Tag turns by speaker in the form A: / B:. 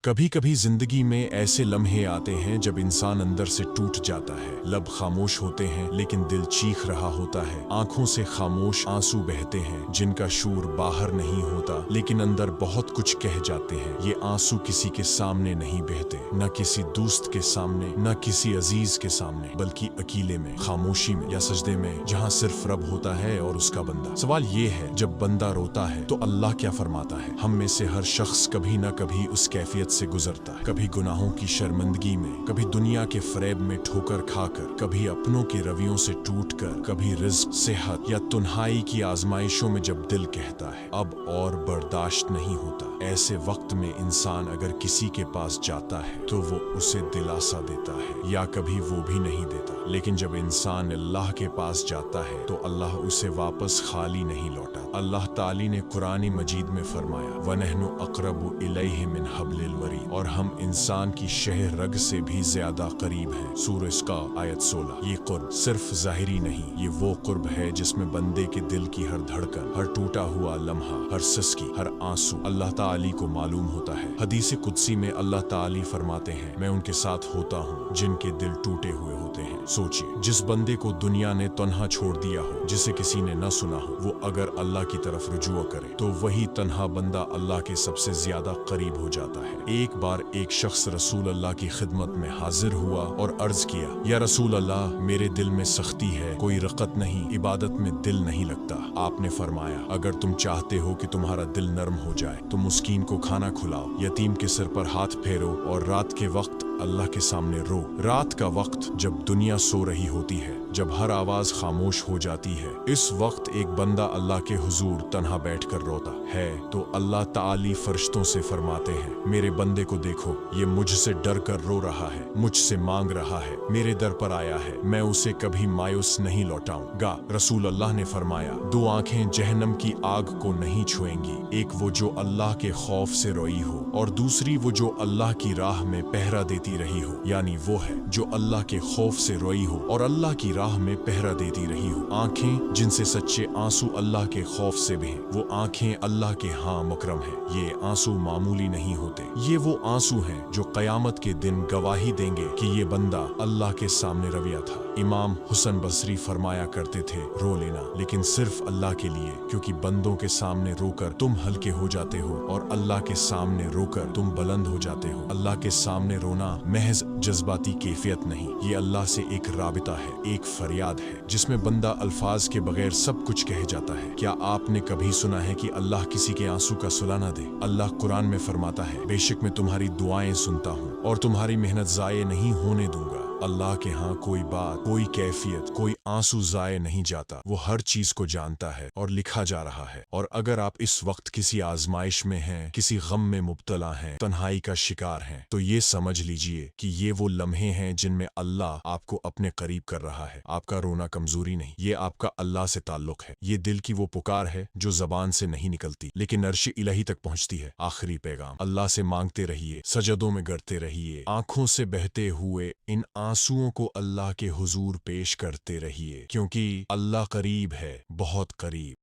A: कभी कभी जिंदगी में ऐसे लम्हे आते हैं जब इंसान अंदर से टूट जाता है। लब खामोश होते हैं लेकिन दिल चीख रहा होता है। आंखों से खामोश आंसू बहते हैं जिनका शूर बाहर नहीं होता लेकिन अंदर बहुत कुछ कह जाते हैं। ये आंसू किसी के सामने नहीं बहते, न किसी दोस्त के सामने, न किसी अजीज के सामने, बल्कि अकेले में, खामोशी में या सजदे में, जहाँ सिर्फ रब होता है और उसका बंदा। सवाल ये है, जब बंदा रोता है तो अल्लाह क्या फरमाता है? हम में से हर शख्स कभी न कभी उस कैफियत से गुजरता है, कभी गुनाहों की शर्मिंदगी में, कभी दुनिया के फरेब में ठोकर खाकर, कभी अपनों के रवियों से टूटकर, कभी रिज्क, सेहत या तुन्हाई की आजमाइशों में जब दिल कहता है अब और बर्दाश्त नहीं होता। ऐसे वक्त में इंसान अगर किसी के पास जाता है तो वो उसे दिलासा देता है, या कभी वो भी नहीं देता। लेकिन जब इंसान अल्लाह के पास जाता है तो अल्लाह उसे वापस खाली नहीं लौटा। अल्लाह ताली ने कुरान मजीद में फरमाया, वनहनु अक़रबु इलैहि मिन हब्लिल वरीद, और हम इंसान की शह रग से भी ज्यादा करीब हैं। सूरह इसका आयत 16। ये कुर्ब सिर्फ ज़ाहिरी नहीं, ये वो कुर्ब है जिसमें बंदे के दिल की हर धड़कन, हर टूटा हुआ लम्हा, हर सिसकी, हर आंसू अल्लाह ताली को मालूम होता है। हदीस कुदसी में अल्लाह ताली फरमाते हैं, मैं उनके साथ होता हूँ जिनके दिल टूटे हुए होते हैं। सोचिए, जिस बंदे को दुनिया ने तन्हा छोड़ दिया हो, जिसे किसी ने न सुना हो, वो अगर अल्लाह की तरफ रुजू करे तो वही तन्हा बंदा अल्लाह के सबसे ज्यादा करीब हो जाता है। एक बार एक शख्स रसूल अल्लाह की खिदमत में हाजिर हुआ और अर्ज किया, या रसूल अल्लाह, मेरे दिल में सख्ती है, कोई रक़त नहीं, इबादत में दिल नहीं लगता। आपने फरमाया, अगर तुम चाहते हो कि तुम्हारा दिल नरम हो जाए तो मुस्कीन को खाना खिलाओ, यतीम के सिर पर हाथ फेरो और रात के वक्त अल्लाह के सामने रो। रात का वक्त जब दुनिया सो रही होती है, जब हर आवाज खामोश हो जाती है, इस वक्त एक बंदा अल्लाह के हुजूर तन्हा बैठकर रोता है तो अल्लाह ताली फरिश्तों से फरमाते हैं, मेरे बंदे को देखो, ये मुझसे डर कर रो रहा है, मुझसे मांग रहा है, मेरे दर पर आया है, मैं उसे कभी मायूस नहीं लौटाऊंगा। रसूल अल्लाह ने फरमाया, दो आंखें जहन्नम की आग को नहीं छुएंगी, एक वो जो अल्लाह के खौफ से रोई हो और दूसरी वो जो अल्लाह की राह में पहरा देती रही हो। यानी वो है जो अल्लाह के खौफ से रोई हो और अल्लाह की राह में पहरा देती रही हो। आंखें जिनसे सच्चे आंसू अल्लाह के खौफ से बहे, वो आंखें अल्लाह के हाँ मुकरम है। ये आंसू मामूली नहीं होते, ये वो आंसू हैं जो कयामत के दिन गवाही देंगे कि ये बंदा अल्लाह के सामने रविया था। इमाम हुसन बसरी फरमाया करते थे, रो लेना लेकिन सिर्फ अल्लाह के लिए, क्योंकि बंदों के सामने रोकर तुम हल्के हो जाते हो और अल्लाह के सामने रोकर तुम बुलंद हो जाते हो। अल्लाह के सामने रोना महज जज्बाती कैफियत नहीं, ये अल्लाह से एक राबिता है, एक फरियाद है जिसमें बंदा अल्फाज के बगैर सब कुछ कह जाता है। क्या आपने कभी सुना है कि अल्लाह किसी के आंसू का सुला न दे? अल्लाह कुरान में फरमाता है, बेशक मैं तुम्हारी दुआएं सुनता हूँ और तुम्हारी मेहनत जाये नहीं होने दूंगा। अल्लाह के यहाँ कोई बात, कोई कैफियत, कोई आंसू जाये नहीं जाता। वो हर चीज को जानता है और लिखा जा रहा है। और अगर आप इस वक्त किसी आजमाइश में हैं, किसी गम में मुब्तला हैं, तन्हाई का शिकार हैं, तो ये समझ लीजिए कि ये वो लम्हे हैं जिनमें अल्लाह आपको अपने करीब कर रहा है। आपका रोना कमजोरी नहीं, ये आपका अल्लाह से ताल्लुक है। ये दिल की वो पुकार है जो जबान से नहीं निकलती लेकिन अर्श इलाही तक पहुंचती है। आखिरी पैगाम, अल्लाह से मांगते रहिए, सजदों में गिरते रहिए, आंखों से बहते हुए इन आंसुओं को अल्लाह के हुजूर पेश करते रहिए, क्योंकि अल्लाह करीब है, बहुत करीब।